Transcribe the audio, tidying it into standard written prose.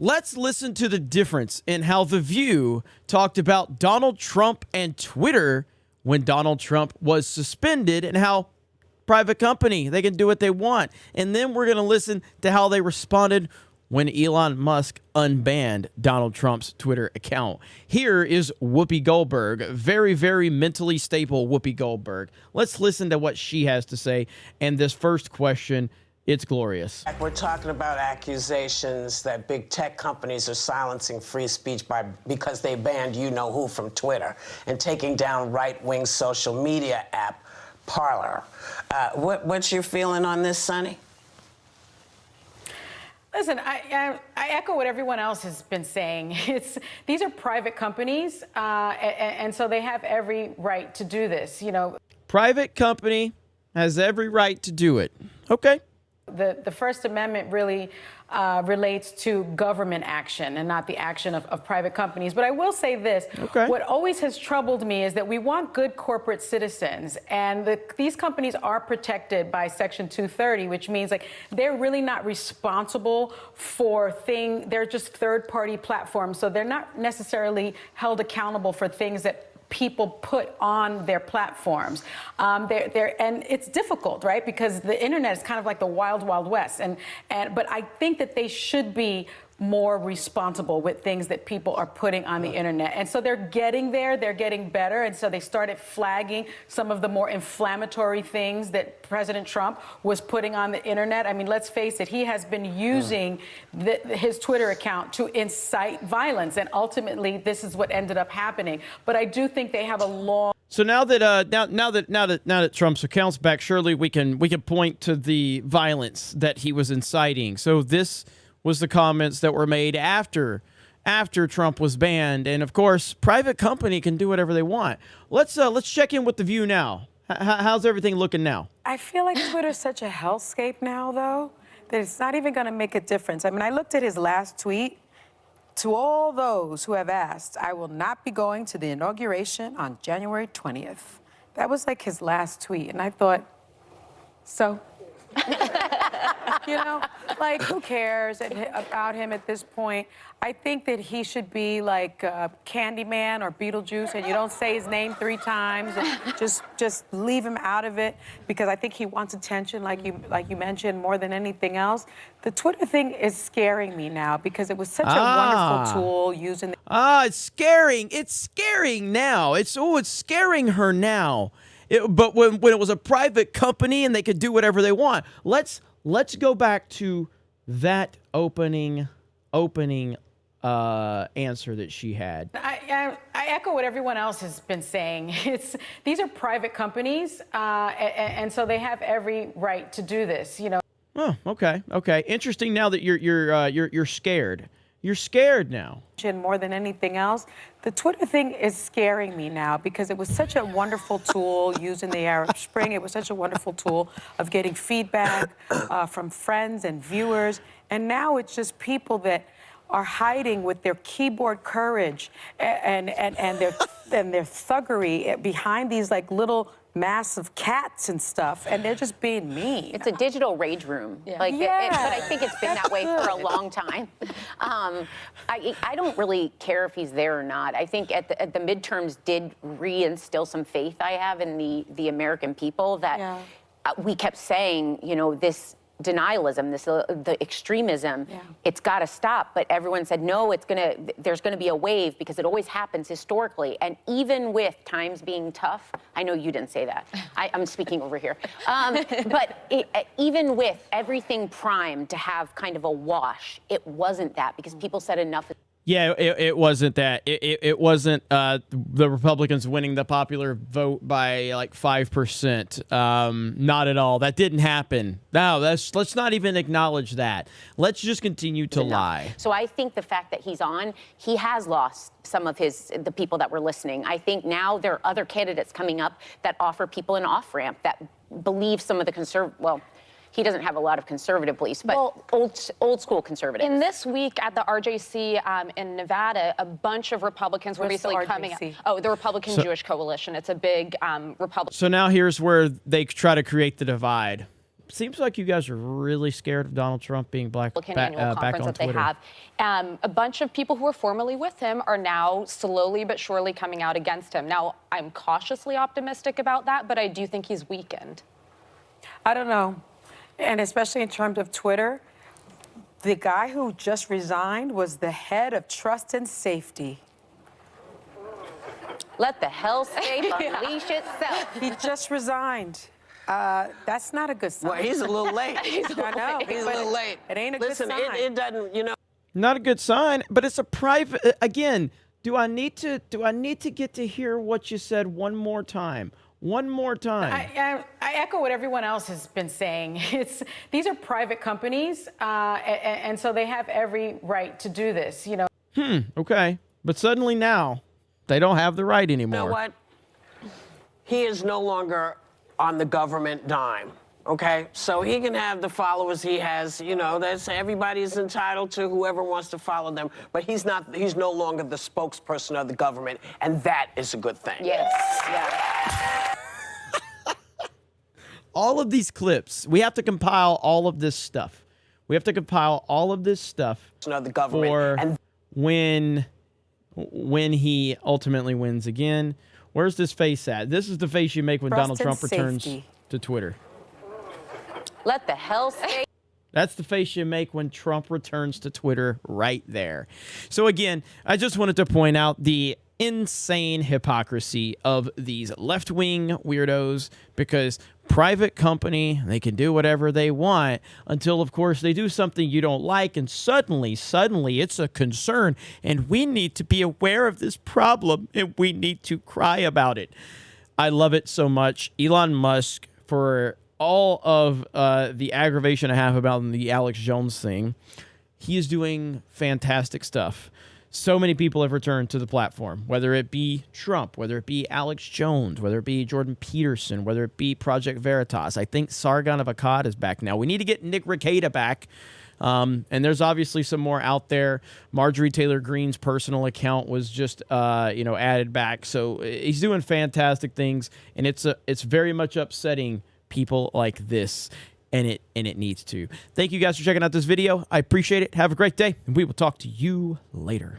Let's listen to the difference in how The View talked about Donald Trump and Twitter when Donald Trump was suspended and how private company, they can do what they want. And then we're going to listen to how they responded when Elon Musk unbanned Donald Trump's Twitter account. Here is Whoopi Goldberg, very, very mentally stable Whoopi Goldberg. Let's listen to what she has to say. And this first question, it's glorious. We're talking about accusations that big tech companies are silencing free speech because they banned you-know-who from Twitter and taking down right-wing social media app Parler. What's your feeling on this, Sonny? Listen, I echo what everyone else has been saying. These are private companies, and so they have every right to do this. You know, private company has every right to do it. Okay. The First Amendment really relates to government action and not the action of private companies. But I will say this. Okay. What always has troubled me is that we want good corporate citizens. And these companies are protected by Section 230, which means like they're really not responsible for things. They're just third-party platforms. So they're not necessarily held accountable for things that people put on their platforms. And it's difficult, right? Because the internet is kind of like the wild, wild west. But I think that they should be more responsible with things that people are putting on the internet. And so they're getting there, they're getting better. And so they started flagging some of the more inflammatory things that President Trump was putting on the internet. I mean, let's face it, he has been using his Twitter account to incite violence. And ultimately, this is what ended up happening. But I do think they have a long... So now that Trump's account's back, surely we can point to the violence that he was inciting. So this was the comments that were made after Trump was banned, and of course, private company can do whatever they want. Let's check in with The View now. How's everything looking now? I feel like Twitter's such a hellscape now, though, that it's not even going to make a difference. I mean, I looked at his last tweet. To all those who have asked, I will not be going to the inauguration on January 20th. That was like his last tweet, and I thought, so. You know, like, who cares about him at this point? I think that he should be like Candyman or Beetlejuice, and you don't say his name 3 times, and just leave him out of it, because I think he wants attention, like you mentioned, more than anything else. The Twitter thing is scaring me now because it was such a wonderful tool using. It's scaring. It's scaring now. It's scaring her now. But when it was a private company and they could do whatever they want, let's go back to that opening answer that she had. I echo what everyone else has been saying. These are private companies, and so they have every right to do this. You know. Oh, okay. Interesting. Now that you're scared. You're scared now. More than anything else, the Twitter thing is scaring me now because it was such a wonderful tool used in the Arab Spring. It was such a wonderful tool of getting feedback from friends and viewers. And now it's just people that are hiding with their keyboard courage and their thuggery behind these like little massive cats and stuff, and they're just being mean. It's a digital rage room. Yeah. But I think it's been that way for a long time. I don't really care if he's there or not. I think at the midterms did reinstill some faith I have in the American people that we kept saying, you know, this denialism, the extremism, it's got to stop. But everyone said, no, there's going to be a wave because it always happens historically. And even with times being tough, I know you didn't say that. I'm speaking over here. But even with everything primed to have kind of a wash, it wasn't that because people said enough. Yeah, it wasn't that. It wasn't the Republicans winning the popular vote by like 5%. Not at all. That didn't happen. No, let's not even acknowledge that. Let's just continue to lie. So I think the fact that he's on, he has lost some of the people that were listening. I think now there are other candidates coming up that offer people an off-ramp that believe some of the he doesn't have a lot of conservative beliefs, but old school conservatives. In this week at the RJC in Nevada, a bunch of Republicans were basically coming up. Oh, the Republican Jewish Coalition. It's a big Republican. So now here's where they try to create the divide. seems like you guys are really scared of Donald Trump being back on annual conference that Twitter. they have. A bunch of people who were formerly with him are now slowly but surely coming out against him. Now, I'm cautiously optimistic about that, but I do think he's weakened. I don't know. And especially in terms of Twitter, the guy who just resigned was the head of trust and safety. Let the hellscape unleash itself. He just resigned. That's not a good sign. Well, he's a little late. I know. He's a little late. It ain't a Listen, good sign. it doesn't, you know. Not a good sign, but it's a private. Again, do I need to get to hear what you said one more time? One more time. I echo what everyone else has been saying. These are private companies, and so they have every right to do this. You know. Okay, but suddenly now they don't have the right anymore. You know what? He is no longer on the government dime. Okay, so he can have the followers he has. You know, that's everybody's entitled to whoever wants to follow them. But he's not. He's no longer the spokesperson of the government, and that is a good thing. Yes. Yeah. All of these clips, we have to compile all of this stuff. We have to compile all of this stuff Of the government, for and when he ultimately wins again. Where's this face at? This is the face you make when Trust Donald and Trump returns safety. to Twitter. Let the hellscape. That's the face you make when Trump returns to Twitter right there. So again, I just wanted to point out the insane hypocrisy of these left-wing weirdos, because private company, they can do whatever they want until, of course, they do something you don't like, and suddenly it's a concern, and we need to be aware of this problem, and we need to cry about it. I love it so much. Elon Musk, for all of the aggravation I have about the Alex Jones thing, he is doing fantastic stuff. So many people have returned to the platform, whether it be Trump, whether it be Alex Jones, whether it be Jordan Peterson, whether it be Project Veritas. I think Sargon of Akkad is back now. We need to get Nick Rekieta back. And there's obviously some more out there. Marjorie Taylor Greene's personal account was just, added back. So he's doing fantastic things, and it's very much upsetting people like this, and it needs to. Thank you guys for checking out this video. I appreciate it. Have a great day, and we will talk to you later.